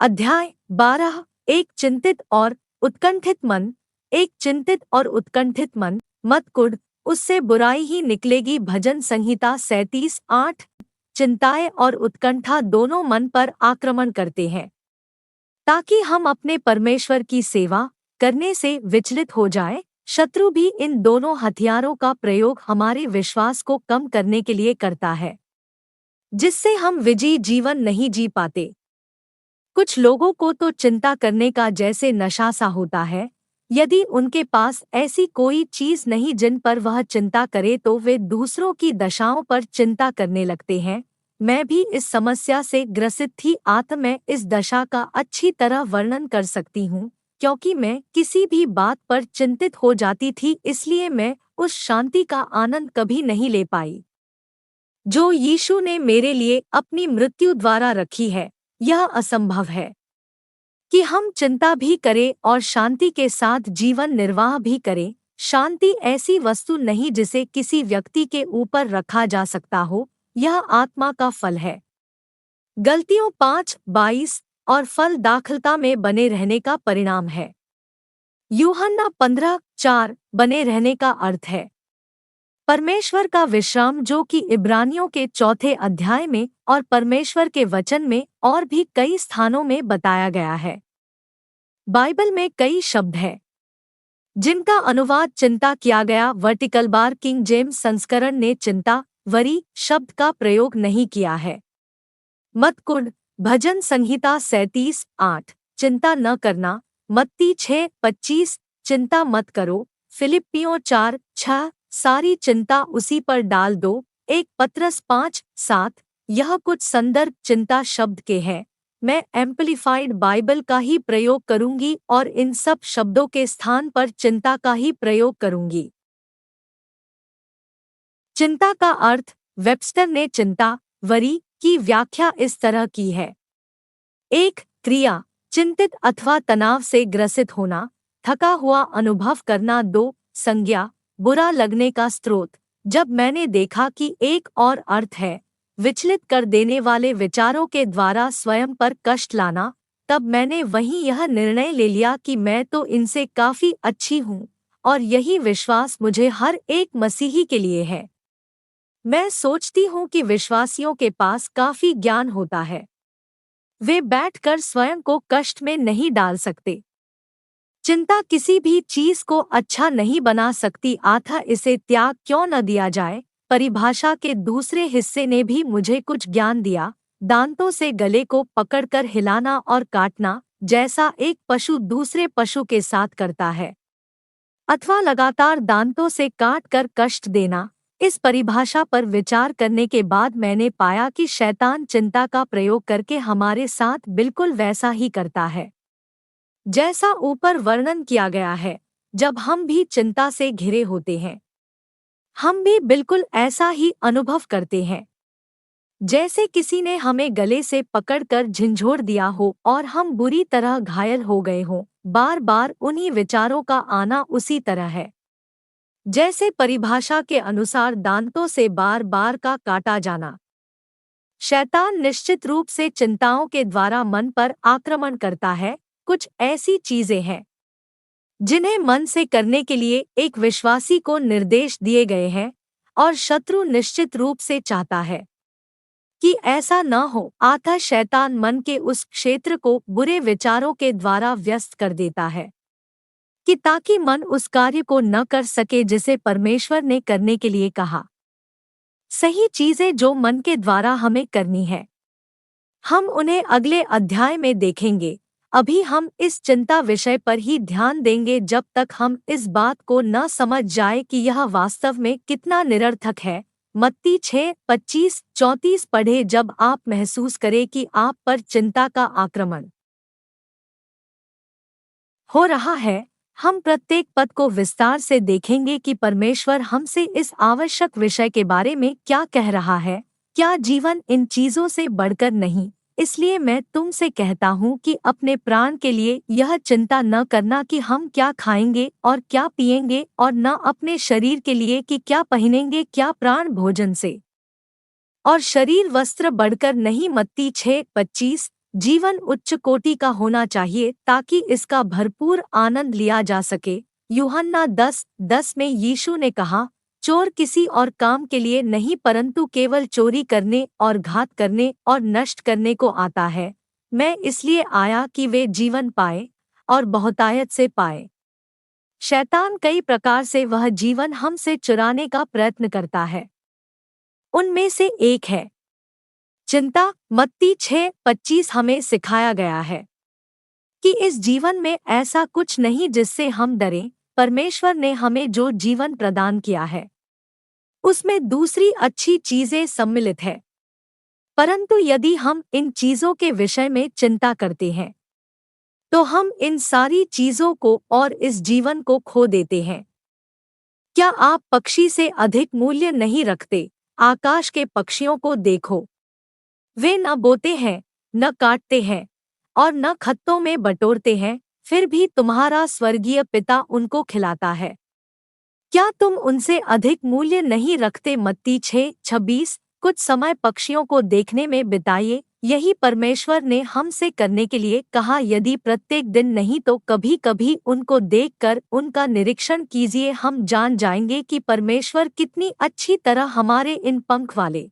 अध्याय 12। एक चिंतित और उत्कंठित मन। एक चिंतित और उत्कंठित मन मत कुढ़, उससे बुराई ही निकलेगी। भजन संहिता 37:8। चिंताएं और उत्कंठा दोनों मन पर आक्रमण करते हैं ताकि हम अपने परमेश्वर की सेवा करने से विचलित हो जाएं। शत्रु भी इन दोनों हथियारों का प्रयोग हमारे विश्वास को कम करने के लिए करता है, जिससे हम विजयी जीवन नहीं जी पाते। कुछ लोगों को तो चिंता करने का जैसे नशा सा होता है। यदि उनके पास ऐसी कोई चीज नहीं जिन पर वह चिंता करे तो वे दूसरों की दशाओं पर चिंता करने लगते हैं। मैं भी इस समस्या से ग्रसित थी। मैं इस दशा का अच्छी तरह वर्णन कर सकती हूँ, क्योंकि मैं किसी भी बात पर चिंतित हो जाती थी, इसलिए मैं उस शांति का आनंद कभी नहीं ले पाई जो यीशु ने मेरे लिए अपनी मृत्यु द्वारा रखी है। यह असंभव है कि हम चिंता भी करें और शांति के साथ जीवन निर्वाह भी करें। शांति ऐसी वस्तु नहीं जिसे किसी व्यक्ति के ऊपर रखा जा सकता हो, यह आत्मा का फल है। गलतियों 5:22 और फल दाखलता में बने रहने का परिणाम है। यूहन्ना 15:4 बने रहने का अर्थ है परमेश्वर का विश्राम, जो कि इब्रानियों के 4 अध्याय में और परमेश्वर के वचन में और भी कई स्थानों में बताया गया है। बाइबल में कई शब्द हैं जिनका अनुवाद चिंता किया गया। वर्टिकल बार किंग जेम्स संस्करण ने चिंता, वरी शब्द का प्रयोग नहीं किया है। मत कुढ़, भजन संहिता 37:8। चिंता न करना। मत्ती 6:25। चिंता मत करो। फिलिप्पियों 4:6। सारी चिंता उसी पर डाल दो। 1 पत्रस 5:7। यह कुछ संदर्भ चिंता शब्द के हैं। मैं एम्पलीफाइड बाइबल का ही प्रयोग करूंगी और इन सब शब्दों के स्थान पर चिंता का ही प्रयोग करूंगी। चिंता का अर्थ वेबस्टर ने चिंता, वरी की व्याख्या इस तरह की है। 1. क्रिया, चिंतित अथवा तनाव से ग्रसित होना, थका हुआ अनुभव करना। 2. संज्ञा, बुरा लगने का स्रोत। जब मैंने देखा कि एक और अर्थ है विचलित कर देने वाले विचारों के द्वारा स्वयं पर कष्ट लाना, तब मैंने वहीं यह निर्णय ले लिया कि मैं तो इनसे काफी अच्छी हूँ और यही विश्वास मुझे हर एक मसीही के लिए है। मैं सोचती हूँ कि विश्वासियों के पास काफी ज्ञान होता है, वे बैठकर स्वयं को कष्ट में नहीं डाल सकते। चिंता किसी भी चीज को अच्छा नहीं बना सकती, अतः इसे त्याग क्यों न दिया जाए। परिभाषा के दूसरे हिस्से ने भी मुझे कुछ ज्ञान दिया। दांतों से गले को पकड़कर हिलाना और काटना, जैसा एक पशु दूसरे पशु के साथ करता है, अथवा लगातार दांतों से काट कर कष्ट देना। इस परिभाषा पर विचार करने के बाद मैंने पाया कि शैतान चिंता का प्रयोग करके हमारे साथ बिल्कुल वैसा ही करता है जैसा ऊपर वर्णन किया गया है। जब हम भी चिंता से घिरे होते हैं, हम भी बिल्कुल ऐसा ही अनुभव करते हैं जैसे किसी ने हमें गले से पकड़कर झंझोड़ दिया हो और हम बुरी तरह घायल हो गए हों। बार बार उन्हीं विचारों का आना उसी तरह है जैसे परिभाषा के अनुसार दांतों से बार बार का काटा जाना। शैतान निश्चित रूप से चिंताओं के द्वारा मन पर आक्रमण करता है। कुछ ऐसी चीजें हैं जिन्हें मन से करने के लिए एक विश्वासी को निर्देश दिए गए हैं और शत्रु निश्चित रूप से चाहता है कि ऐसा न हो। अतः शैतान मन के उस क्षेत्र को बुरे विचारों के द्वारा व्यस्त कर देता है कि ताकि मन उस कार्य को न कर सके जिसे परमेश्वर ने करने के लिए कहा। सही चीजें जो मन के द्वारा हमें करनी है, हम उन्हें अगले अध्याय में देखेंगे। अभी हम इस चिंता विषय पर ही ध्यान देंगे जब तक हम इस बात को न समझ जाए कि यह वास्तव में कितना निरर्थक है। मत्ती 6:25-34 पढ़े। जब आप महसूस करें कि आप पर चिंता का आक्रमण हो रहा है, हम प्रत्येक पद को विस्तार से देखेंगे कि परमेश्वर हमसे इस आवश्यक विषय के बारे में क्या कह रहा है। क्या जीवन इन चीजों से बढ़कर नहीं? इसलिए मैं तुमसे कहता हूँ कि अपने प्राण के लिए यह चिंता न करना कि हम क्या खाएंगे और क्या पिएंगे, और न अपने शरीर के लिए कि क्या पहनेंगे। क्या प्राण भोजन से और शरीर वस्त्र बढ़कर नहीं? मत्ती 6:25। जीवन उच्च कोटि का होना चाहिए ताकि इसका भरपूर आनंद लिया जा सके। यूहन्ना 10:10 में यीशु ने कहा, चोर किसी और काम के लिए नहीं परंतु केवल चोरी करने और घात करने और नष्ट करने को आता है। मैं इसलिए आया कि वे जीवन पाए और बहुतायत से पाए। शैतान कई प्रकार से वह जीवन हमसे चुराने का प्रयत्न करता है। उनमें से एक है चिंता। मत्ती 6:25 हमें सिखाया गया है कि इस जीवन में ऐसा कुछ नहीं जिससे हम डरें। परमेश्वर ने हमें जो जीवन प्रदान किया है उसमें दूसरी अच्छी चीजें सम्मिलित है, परंतु यदि हम इन चीजों के विषय में चिंता करते हैं तो हम इन सारी चीजों को और इस जीवन को खो देते हैं। क्या आप पक्षी से अधिक मूल्य नहीं रखते? आकाश के पक्षियों को देखो, वे न बोते हैं, न काटते हैं और न खत्तों में बटोरते हैं, फिर भी तुम्हारा स्वर्गीय पिता उनको खिलाता है। क्या तुम उनसे अधिक मूल्य नहीं रखते? मत्ती 6:26। कुछ समय पक्षियों को देखने में बिताइए। यही परमेश्वर ने हमसे करने के लिए कहा। यदि प्रत्येक दिन नहीं तो कभी कभी उनको देखकर उनका निरीक्षण कीजिए। हम जान जाएंगे कि परमेश्वर कितनी अच्छी तरह हमारे इन पंख वाले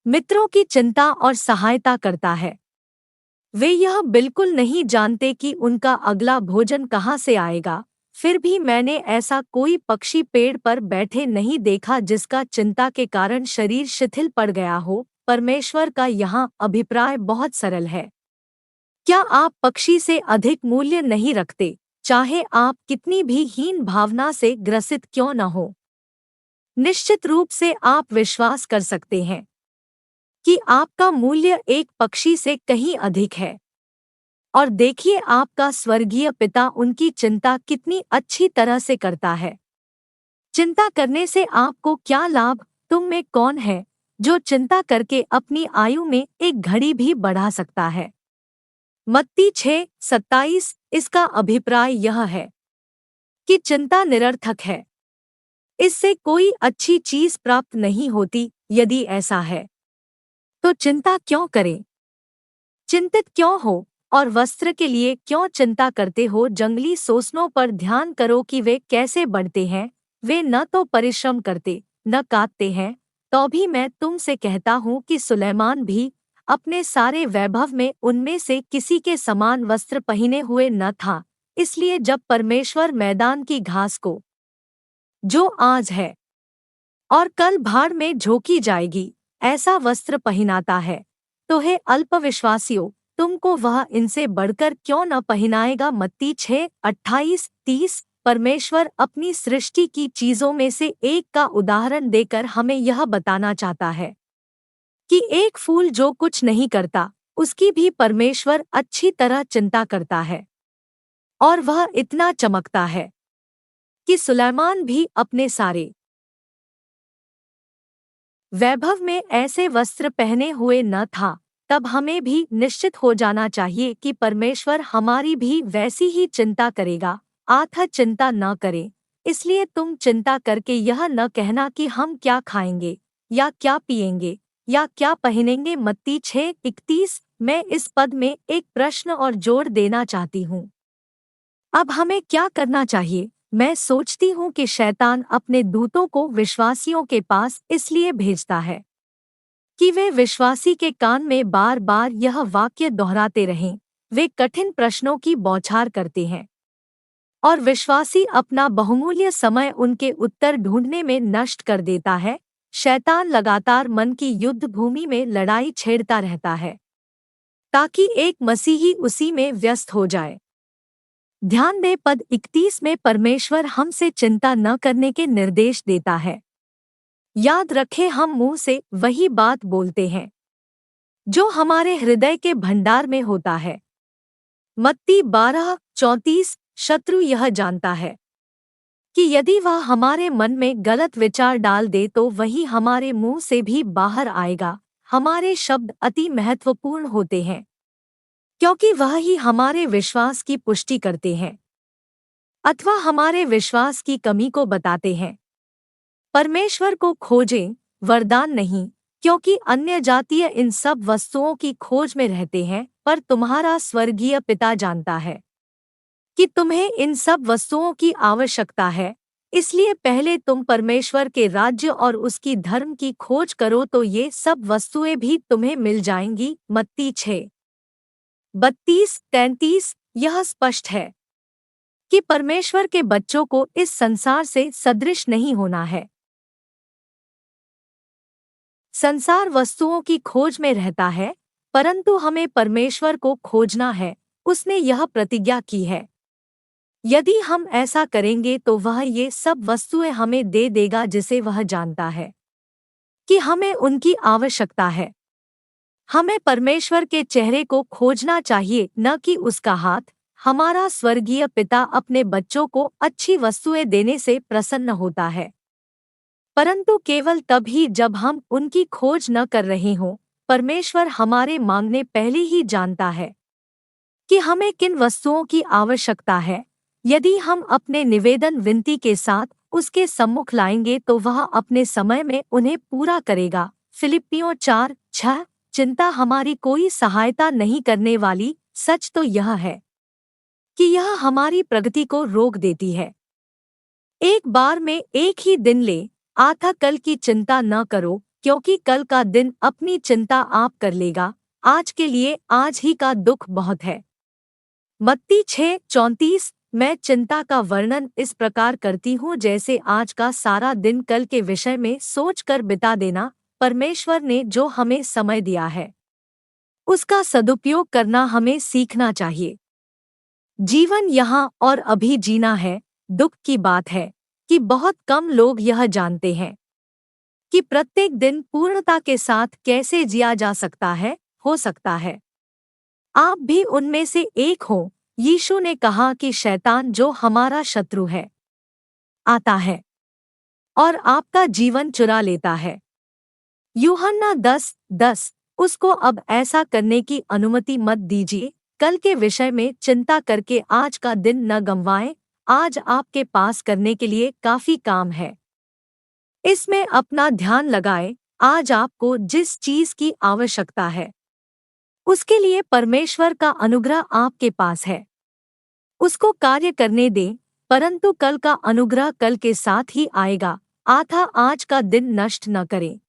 मित्रों की चिंता और सहायता करता है। वे यह बिल्कुल नहीं जानते कि उनका अगला भोजन कहाँ से आएगा। फिर भी मैंने ऐसा कोई पक्षी पेड़ पर बैठे नहीं देखा जिसका चिंता के कारण शरीर शिथिल पड़ गया हो। परमेश्वर का यहाँ अभिप्राय बहुत सरल है। क्या आप पक्षी से अधिक मूल्य नहीं रखते, चाहे आप कितनी भी हीन भावना से ग्रसित क्यों न हो? निश्चित रूप से आप विश्वास कर सकते हैं कि आपका मूल्य एक पक्षी से कहीं अधिक है। और देखिए आपका स्वर्गीय पिता उनकी चिंता कितनी अच्छी तरह से करता है। चिंता करने से आपको क्या लाभ? तुम में कौन है जो चिंता करके अपनी आयु में एक घड़ी भी बढ़ा सकता है? मत्ती 6:27। इसका अभिप्राय यह है कि चिंता निरर्थक है, इससे कोई अच्छी चीज प्राप्त नहीं होती। यदि ऐसा है तो चिंता क्यों करें? चिंतित क्यों हो और वस्त्र के लिए क्यों चिंता करते हो? जंगली सोसनों पर ध्यान करो कि वे कैसे बढ़ते हैं। वे न तो परिश्रम करते न काटते हैं, तो भी मैं तुमसे कहता हूँ कि सुलैमान भी अपने सारे वैभव में उनमें से किसी के समान वस्त्र पहने हुए न था। इसलिए जब परमेश्वर मैदान की घास को, जो आज है और कल भाड़ में झोंकी जाएगी, ऐसा वस्त्र पहनाता है, तो हे अल्पविश्वासियों, तुमको वह इनसे बढ़कर क्यों न पहनाएगा? मत्ती 6:28-30। परमेश्वर अपनी सृष्टि की चीजों में से एक का उदाहरण देकर हमें यह बताना चाहता है कि एक फूल जो कुछ नहीं करता उसकी भी परमेश्वर अच्छी तरह चिंता करता है, और वह इतना चमकता है कि सुलैमान भी अपने सारे वैभव में ऐसे वस्त्र पहने हुए न था। तब हमें भी निश्चित हो जाना चाहिए कि परमेश्वर हमारी भी वैसी ही चिंता करेगा। आथा चिंता न करें, इसलिए तुम चिंता करके यह न कहना कि हम क्या खाएंगे या क्या पिएंगे या क्या पहनेंगे। मत्ती 6:31। मैं इस पद में एक प्रश्न और जोड़ देना चाहती हूँ। अब हमें क्या करना चाहिए? मैं सोचती हूँ कि शैतान अपने दूतों को विश्वासियों के पास इसलिए भेजता है कि वे विश्वासी के कान में बार बार यह वाक्य दोहराते रहें। वे कठिन प्रश्नों की बौछार करते हैं और विश्वासी अपना बहुमूल्य समय उनके उत्तर ढूंढने में नष्ट कर देता है। शैतान लगातार मन की युद्ध भूमि में लड़ाई छेड़ता रहता है ताकि एक मसीही उसी में व्यस्त हो जाए। ध्यान दें, पद 31 में परमेश्वर हमसे चिंता न करने के निर्देश देता है। याद रखें, हम मुंह से वही बात बोलते हैं जो हमारे हृदय के भंडार में होता है। मत्ती 12:34। शत्रु यह जानता है कि यदि वह हमारे मन में गलत विचार डाल दे तो वही हमारे मुंह से भी बाहर आएगा। हमारे शब्द अति महत्वपूर्ण होते हैं क्योंकि वह ही हमारे विश्वास की पुष्टि करते हैं अथवा हमारे विश्वास की कमी को बताते हैं। परमेश्वर को खोजें, वरदान नहीं, क्योंकि अन्य जातीय इन सब वस्तुओं की खोज में रहते हैं, पर तुम्हारा स्वर्गीय पिता जानता है कि तुम्हें इन सब वस्तुओं की आवश्यकता है। इसलिए पहले तुम परमेश्वर के राज्य और उसकी धर्म की खोज करो, तो ये सब वस्तुएं भी तुम्हें मिल जाएंगी। मत्ती 6:32-33। यह स्पष्ट है कि परमेश्वर के बच्चों को इस संसार से सदृश नहीं होना है। संसार वस्तुओं की खोज में रहता है, परंतु हमें परमेश्वर को खोजना है। उसने यह प्रतिज्ञा की है, यदि हम ऐसा करेंगे तो वह ये सब वस्तुएं हमें दे देगा, जिसे वह जानता है कि हमें उनकी आवश्यकता है। हमें परमेश्वर के चेहरे को खोजना चाहिए, न कि उसका हाथ। हमारा स्वर्गीय पिता अपने बच्चों को अच्छी वस्तुएं देने से प्रसन्न होता है, परंतु केवल तब ही जब हम उनकी खोज न कर रहे हों। परमेश्वर हमारे मांगने पहले ही जानता है कि हमें किन वस्तुओं की आवश्यकता है। यदि हम अपने निवेदन विनती के साथ उसके सम्मुख लाएंगे तो वह अपने समय में उन्हें पूरा करेगा। फिलिप्पियों 4:6। चिंता हमारी कोई सहायता नहीं करने वाली। सच तो यह है कि यह हमारी प्रगति को रोक देती है। एक बार में एक ही दिन ले आता कल की चिंता न करो, क्योंकि कल का दिन अपनी चिंता आप कर लेगा। आज के लिए आज ही का दुख बहुत है। मत्ती 6:34। मैं चिंता का वर्णन इस प्रकार करती हूँ, जैसे आज का सारा दिन कल के विषय में सोचकर बिता देना। परमेश्वर ने जो हमें समय दिया है उसका सदुपयोग करना हमें सीखना चाहिए। जीवन यहाँ और अभी जीना है। दुख की बात है कि बहुत कम लोग यह जानते हैं कि प्रत्येक दिन पूर्णता के साथ कैसे जिया जा सकता है। हो सकता है आप भी उनमें से एक हो। यीशु ने कहा कि शैतान, जो हमारा शत्रु है, आता है और आपका जीवन चुरा लेता है। यूहन्ना 10:10। उसको अब ऐसा करने की अनुमति मत दीजिए। कल के विषय में चिंता करके आज का दिन न गंवाएं। आज आपके पास करने के लिए काफी काम है, इसमें अपना ध्यान लगाएं। आज आपको जिस चीज की आवश्यकता है उसके लिए परमेश्वर का अनुग्रह आपके पास है, उसको कार्य करने दें। परंतु कल का अनुग्रह कल के साथ ही आएगा। आथा आज का दिन नष्ट न करें।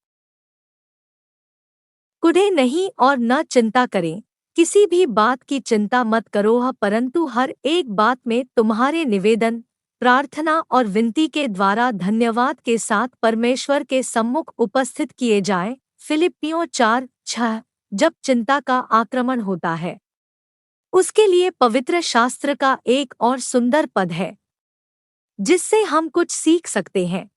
कुढ़े नहीं और न चिंता करें। किसी भी बात की चिंता मत करो, परंतु हर एक बात में तुम्हारे निवेदन, प्रार्थना और विनती के द्वारा धन्यवाद के साथ परमेश्वर के सम्मुख उपस्थित किए जाएं। फिलिप्पियों 4:6। जब चिंता का आक्रमण होता है, उसके लिए पवित्र शास्त्र का एक और सुंदर पद है जिससे हम कुछ सीख सकते हैं।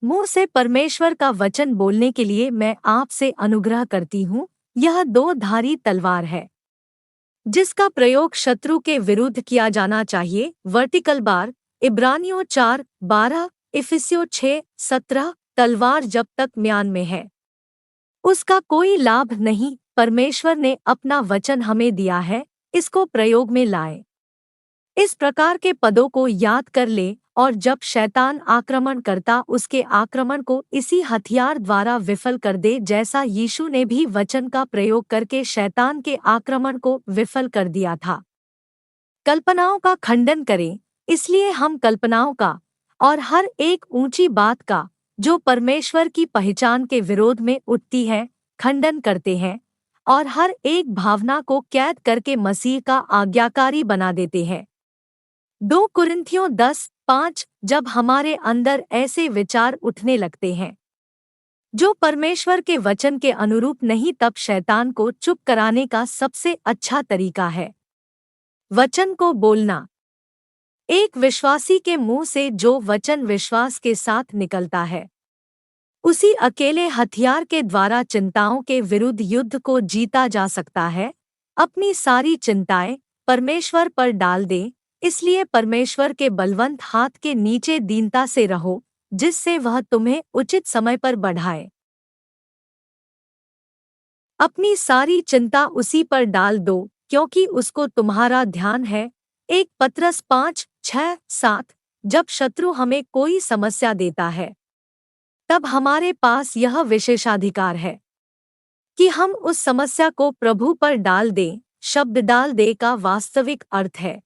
मुंह से परमेश्वर का वचन बोलने के लिए मैं आपसे अनुग्रह करती हूँ। यह दो धारी तलवार है जिसका प्रयोग शत्रु के विरुद्ध किया जाना चाहिए। Vertical bar. इब्रानियों 4:12। इफिसियों 6:17। तलवार जब तक म्यान में है उसका कोई लाभ नहीं। परमेश्वर ने अपना वचन हमें दिया है, इसको प्रयोग में लाएं। इस प्रकार के पदों को याद कर ले, और जब शैतान आक्रमण करता उसके आक्रमण को इसी हथियार द्वारा विफल कर दे, जैसा यीशु ने भी वचन का प्रयोग करके शैतान के आक्रमण को विफल कर दिया था। कल्पनाओं का खंडन करें। इसलिए हम कल्पनाओं का और हर एक ऊंची बात का जो परमेश्वर की पहचान के विरोध में उठती है, खंडन करते हैं, और हर एक भावना को कैद करके मसीह का आज्ञाकारी बना देते हैं। 2 कुरिन्थियों 10:5। जब हमारे अंदर ऐसे विचार उठने लगते हैं जो परमेश्वर के वचन के अनुरूप नहीं, तब शैतान को चुप कराने का सबसे अच्छा तरीका है वचन को बोलना। एक विश्वासी के मुंह से जो वचन विश्वास के साथ निकलता है, उसी अकेले हथियार के द्वारा चिंताओं के विरुद्ध युद्ध को जीता जा सकता है। अपनी सारी चिंताएं परमेश्वर पर डाल दें। इसलिए परमेश्वर के बलवंत हाथ के नीचे दीनता से रहो, जिससे वह तुम्हें उचित समय पर बढ़ाए। अपनी सारी चिंता उसी पर डाल दो, क्योंकि उसको तुम्हारा ध्यान है। 1 पतरस 5:6-7। जब शत्रु हमें कोई समस्या देता है तब हमारे पास यह विशेषाधिकार है कि हम उस समस्या को प्रभु पर डाल दें। शब्द डाल दे का वास्तविक अर्थ है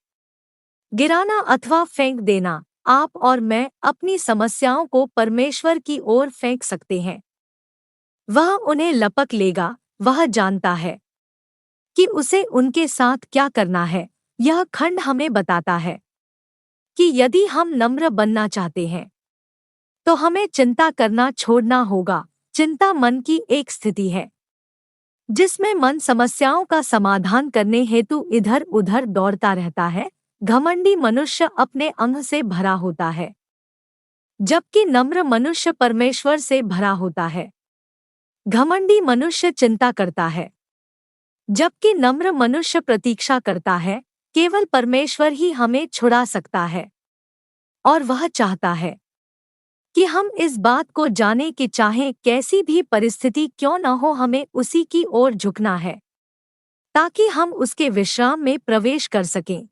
गिराना अथवा फेंक देना। आप और मैं अपनी समस्याओं को परमेश्वर की ओर फेंक सकते हैं। वह उन्हें लपक लेगा। वह जानता है कि उसे उनके साथ क्या करना है। यह खंड हमें बताता है कि यदि हम नम्र बनना चाहते हैं तो हमें चिंता करना छोड़ना होगा। चिंता मन की एक स्थिति है जिसमें मन समस्याओं का समाधान करने हेतु इधर उधर दौड़ता रहता है। घमंडी मनुष्य अपने अंग से भरा होता है जबकि नम्र मनुष्य परमेश्वर से भरा होता है। घमंडी मनुष्य चिंता करता है जबकि नम्र मनुष्य प्रतीक्षा करता है। केवल परमेश्वर ही हमें छुड़ा सकता है और वह चाहता है कि हम इस बात को जाने कि चाहे कैसी भी परिस्थिति क्यों न हो हमें उसी की ओर झुकना है ताकि हम उसके विश्राम में प्रवेश कर सकें।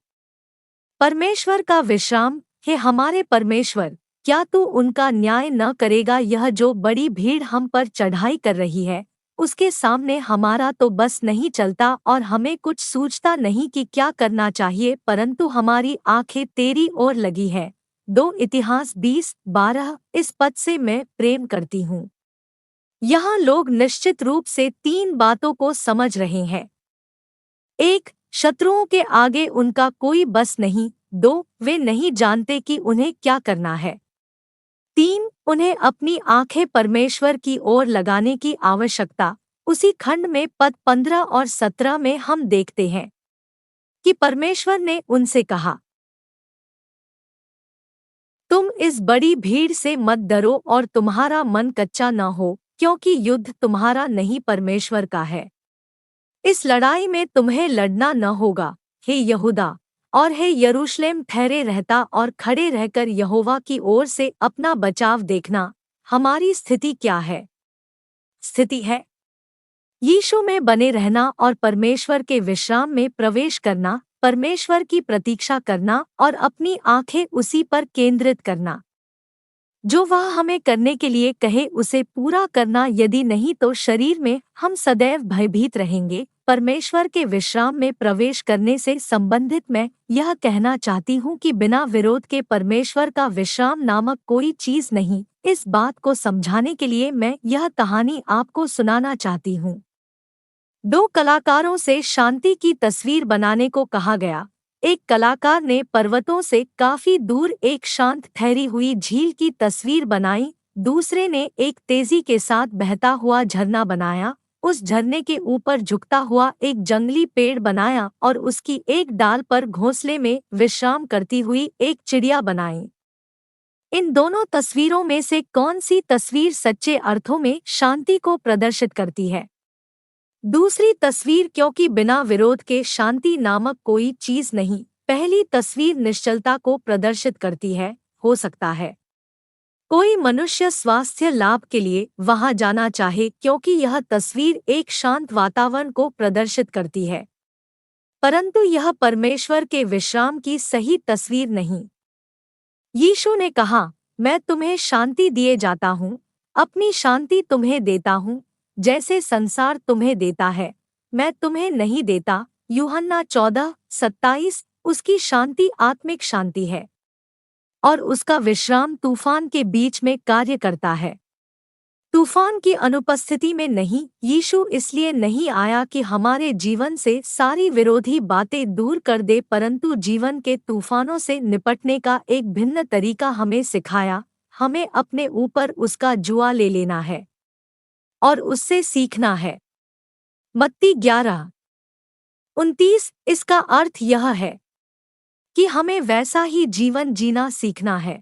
परमेश्वर का विश्राम। हे हमारे परमेश्वर, क्या तू उनका न्याय न करेगा? यह जो बड़ी भीड़ हम पर चढ़ाई कर रही है उसके सामने हमारा तो बस नहीं चलता और हमें कुछ सूझता नहीं कि क्या करना चाहिए, परंतु हमारी आंखें तेरी ओर लगी है। 2 इतिहास 20:12। इस पद से मैं प्रेम करती हूँ। यहाँ लोग निश्चित रूप से 3 बातों को समझ रहे हैं। 1. शत्रुओं के आगे उनका कोई बस नहीं। 2. वे नहीं जानते कि उन्हें क्या करना है। 3. उन्हें अपनी आंखें परमेश्वर की ओर लगाने की आवश्यकता। उसी खंड में पद 15 और 17 में हम देखते हैं कि परमेश्वर ने उनसे कहा, तुम इस बड़ी भीड़ से मत डरो और तुम्हारा मन कच्चा न हो, क्योंकि युद्ध तुम्हारा नहीं परमेश्वर का है। इस लड़ाई में तुम्हें लड़ना न होगा। हे यहूदा और हे यरूशलेम, ठहरे रहता और खड़े रहकर यहोवा की ओर से अपना बचाव देखना। हमारी स्थिति क्या है? स्थिति है यीशु में बने रहना और परमेश्वर के विश्राम में प्रवेश करना, परमेश्वर की प्रतीक्षा करना और अपनी आंखें उसी पर केंद्रित करना। जो वह हमें करने के लिए कहे उसे पूरा करना, यदि नहीं तो शरीर में हम सदैव भयभीत रहेंगे। परमेश्वर के विश्राम में प्रवेश करने से संबंधित मैं यह कहना चाहती हूँ कि बिना विरोध के परमेश्वर का विश्राम नामक कोई चीज नहीं। इस बात को समझाने के लिए मैं यह कहानी आपको सुनाना चाहती हूँ। 2 कलाकारों से शांति की तस्वीर बनाने को कहा गया। एक कलाकार ने पर्वतों से काफी दूर एक शांत ठहरी हुई झील की तस्वीर बनाई। दूसरे ने एक तेजी के साथ बहता हुआ झरना बनाया। उस झरने के ऊपर झुकता हुआ एक जंगली पेड़ बनाया और उसकी एक डाल पर घोंसले में विश्राम करती हुई एक चिड़िया बनाई। इन दोनों तस्वीरों में से कौन सी तस्वीर सच्चे अर्थों में शांति को प्रदर्शित करती है? दूसरी तस्वीर, क्योंकि बिना विरोध के शांति नामक कोई चीज नहीं। पहली तस्वीर निश्चलता को प्रदर्शित करती है। हो सकता है कोई मनुष्य स्वास्थ्य लाभ के लिए वहां जाना चाहे, क्योंकि यह तस्वीर एक शांत वातावरण को प्रदर्शित करती है, परंतु यह परमेश्वर के विश्राम की सही तस्वीर नहीं। यीशु ने कहा, मैं तुम्हें शांति दिए जाता हूँ, अपनी शांति तुम्हें देता हूँ। जैसे संसार तुम्हें देता है मैं तुम्हें नहीं देता। यूहन्ना 14:27। उसकी शांति आत्मिक शांति है और उसका विश्राम तूफान के बीच में कार्य करता है, तूफान की अनुपस्थिति में नहीं। यीशु इसलिए नहीं आया कि हमारे जीवन से सारी विरोधी बातें दूर कर दे, परंतु जीवन के तूफानों से निपटने का एक भिन्न तरीका हमें सिखाया। हमें अपने ऊपर उसका जुआ ले लेना है और उससे सीखना है। मत्ती 11:29। इसका अर्थ यह है कि हमें वैसा ही जीवन जीना सीखना है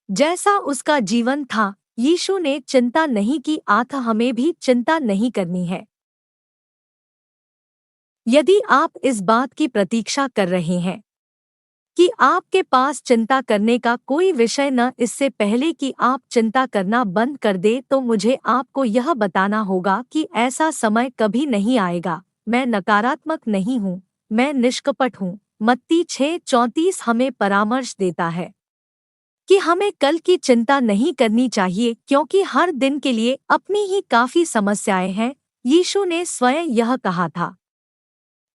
जैसा उसका जीवन था। यीशु ने चिंता नहीं की, अतः हमें भी चिंता नहीं करनी है। यदि आप इस बात की प्रतीक्षा कर रहे हैं कि आपके पास चिंता करने का कोई विषय न इससे पहले कि आप चिंता करना बंद कर दे, तो मुझे आपको यह बताना होगा कि ऐसा समय कभी नहीं आएगा। मैं नकारात्मक नहीं हूँ, मैं निष्कपट हूँ। मत्ती 6:34 हमें परामर्श देता है कि हमें कल की चिंता नहीं करनी चाहिए क्योंकि हर दिन के लिए अपनी ही काफी समस्याएं हैं। यीशु ने स्वयं यह कहा था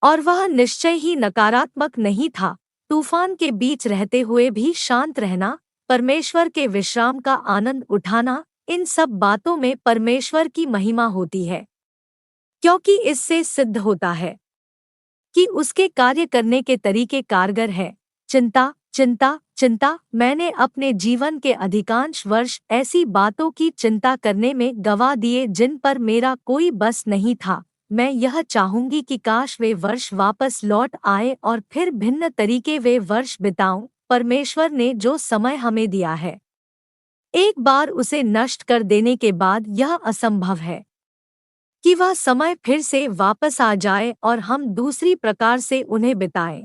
और वह निश्चय ही नकारात्मक नहीं था। तूफान के बीच रहते हुए भी शांत रहना, परमेश्वर के विश्राम का आनंद उठाना, इन सब बातों में परमेश्वर की महिमा होती है, क्योंकि इससे सिद्ध होता है कि उसके कार्य करने के तरीके कारगर हैं। चिंता चिंता चिंता मैंने अपने जीवन के अधिकांश वर्ष ऐसी बातों की चिंता करने में गंवा दिए जिन पर मेरा कोई बस नहीं था। मैं यह चाहूंगी कि काश वे वर्ष वापस लौट आए और फिर भिन्न तरीके वे वर्ष बिताऊं। परमेश्वर ने जो समय हमें दिया है, एक बार उसे नष्ट कर देने के बाद यह असंभव है कि वह समय फिर से वापस आ जाए और हम दूसरी प्रकार से उन्हें बिताएं।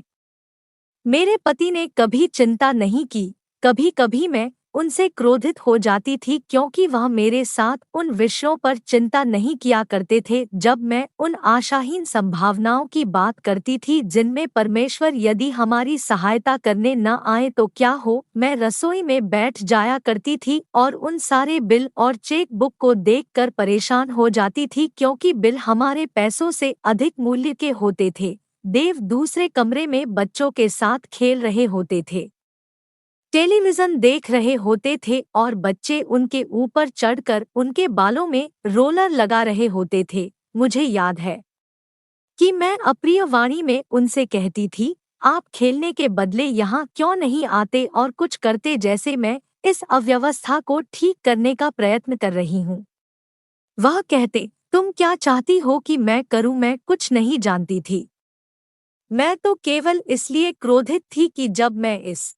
मेरे पति ने कभी चिंता नहीं की। कभी कभी मैं उनसे क्रोधित हो जाती थी क्योंकि वह मेरे साथ उन विषयों पर चिंता नहीं किया करते थे जब मैं उन आशाहीन संभावनाओं की बात करती थी जिनमें परमेश्वर यदि हमारी सहायता करने न आए तो क्या हो। मैं रसोई में बैठ जाया करती थी और उन सारे बिल और चेक बुक को देखकर परेशान हो जाती थी क्योंकि बिल हमारे पैसों से अधिक मूल्य के होते थे। देव दूसरे कमरे में बच्चों के साथ खेल रहे होते थे, टेलीविजन देख रहे होते थे और बच्चे उनके ऊपर चढ़कर उनके बालों में रोलर लगा रहे होते थे। मुझे याद है कि मैं अप्रिय वाणी में उनसे कहती थी, आप खेलने के बदले यहाँ क्यों नहीं आते और कुछ करते, जैसे मैं इस अव्यवस्था को ठीक करने का प्रयत्न कर रही हूँ। वह कहते, तुम क्या चाहती हो कि मैं करूँ? मैं कुछ नहीं जानती थी। मैं तो केवल इसलिए क्रोधित थी कि जब मैं इस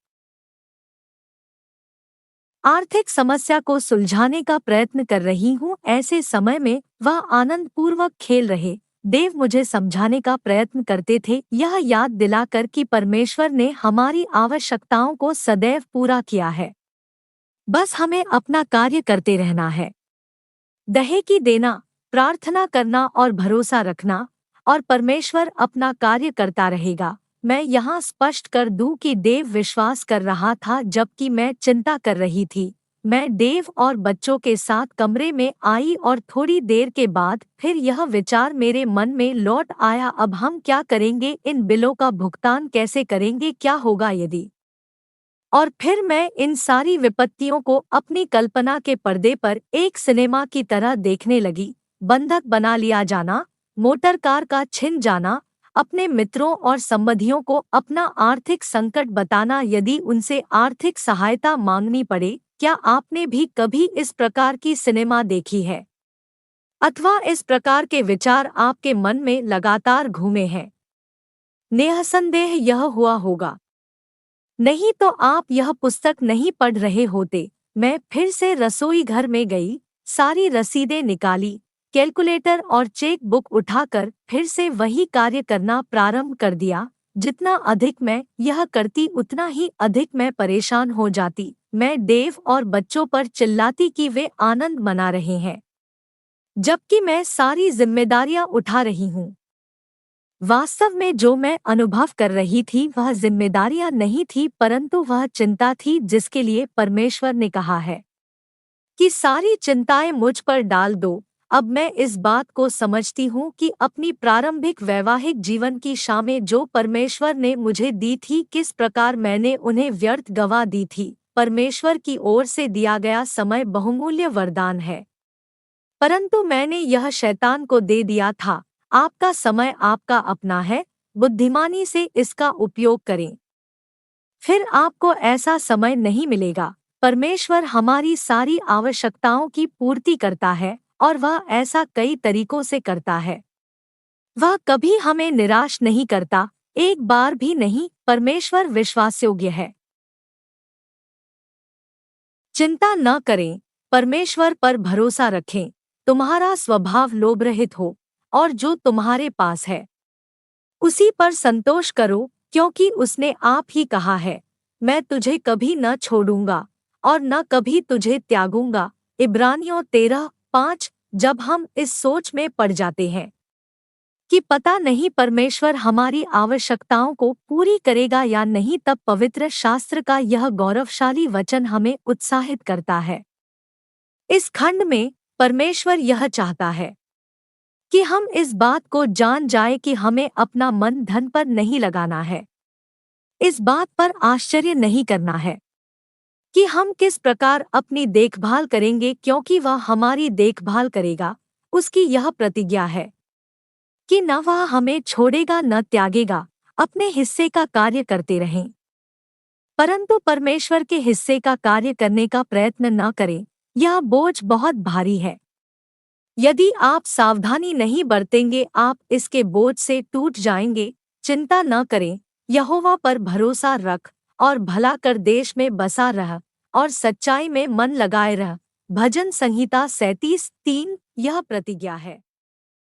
आर्थिक समस्या को सुलझाने का प्रयत्न कर रही हूँ, ऐसे समय में वह आनंदपूर्वक खेल रहे। देव मुझे समझाने का प्रयत्न करते थे, यह याद दिलाकर कि परमेश्वर ने हमारी आवश्यकताओं को सदैव पूरा किया है, बस हमें अपना कार्य करते रहना है। दहेकी देना, प्रार्थना करना और भरोसा रखना, और परमेश्वर अपना कार्य करता रहेगा। मैं यहाँ स्पष्ट कर दूं कि देव विश्वास कर रहा था जबकि मैं चिंता कर रही थी। मैं देव और बच्चों के साथ कमरे में आई और थोड़ी देर के बाद फिर यह विचार मेरे मन में लौट आया, अब हम क्या करेंगे? इन बिलों का भुगतान कैसे करेंगे? क्या होगा यदि? और फिर मैं इन सारी विपत्तियों को अपनी कल्पना के पर्दे पर एक सिनेमा की तरह देखने लगी। बंधक बना लिया जाना, मोटर कार का छिन जाना, अपने मित्रों और संबंधियों को अपना आर्थिक संकट बताना, यदि उनसे आर्थिक सहायता मांगनी पड़े। क्या आपने भी कभी इस प्रकार की सिनेमा देखी है? अथवा इस प्रकार के विचार आपके मन में लगातार घूमे हैं? निःसंदेह यह हुआ होगा, नहीं तो आप यह पुस्तक नहीं पढ़ रहे होते। मैं फिर से रसोई घर में गई, सारी रसीदें निकाली, कैलकुलेटर और चेक बुक उठाकर फिर से वही कार्य करना प्रारंभ कर दिया। जितना अधिक मैं यह करती उतना ही अधिक मैं परेशान हो जाती। मैं देव और बच्चों पर चिल्लाती कि वे आनंद मना रहे हैं, जबकि मैं सारी जिम्मेदारियां उठा रही हूँ। वास्तव में जो मैं अनुभव कर रही थी वह जिम्मेदारियां नहीं थी, परंतु वह चिंता थी जिसके लिए परमेश्वर ने कहा है कि सारी चिंताएं मुझ पर डाल दो। अब मैं इस बात को समझती हूँ कि अपनी प्रारंभिक वैवाहिक जीवन की शामें जो परमेश्वर ने मुझे दी थी, किस प्रकार मैंने उन्हें व्यर्थ गंवा दी थी। परमेश्वर की ओर से दिया गया समय बहुमूल्य वरदान है, परंतु मैंने यह शैतान को दे दिया था। आपका समय आपका अपना है, बुद्धिमानी से इसका उपयोग करें, फिर आपको ऐसा समय नहीं मिलेगा। परमेश्वर हमारी सारी आवश्यकताओं की पूर्ति करता है और वह ऐसा कई तरीकों से करता है। वह कभी हमें निराश नहीं करता, एक बार भी नहीं। परमेश्वर विश्वासयोग्य है। चिंता न करें, परमेश्वर पर भरोसा रखें। तुम्हारा स्वभाव लोभरहित हो और जो तुम्हारे पास है उसी पर संतोष करो, क्योंकि उसने आप ही कहा है, मैं तुझे कभी न छोड़ूंगा और न कभी तुझे त्यागूंगा। इब्रानियों 13:5। जब हम इस सोच में पड़ जाते हैं कि पता नहीं परमेश्वर हमारी आवश्यकताओं को पूरी करेगा या नहीं, तब पवित्र शास्त्र का यह गौरवशाली वचन हमें उत्साहित करता है। इस खंड में परमेश्वर यह चाहता है कि हम इस बात को जान जाए कि हमें अपना मन धन पर नहीं लगाना है। इस बात पर आश्चर्य नहीं करना है कि हम किस प्रकार अपनी देखभाल करेंगे, क्योंकि वह हमारी देखभाल करेगा। उसकी यह प्रतिज्ञा है कि न वह हमें छोड़ेगा न त्यागेगा। अपने हिस्से का कार्य करते रहें, परंतु परमेश्वर के हिस्से का कार्य करने का प्रयत्न न करें। यह बोझ बहुत भारी है। यदि आप सावधानी नहीं बरतेंगे, आप इसके बोझ से टूट जाएंगे। चिंता न करें, यहोवा पर भरोसा रख और भला कर देश में बसा रह और सच्चाई में मन लगाए रह। भजन संहिता 37:3 यह प्रतिज्ञा है।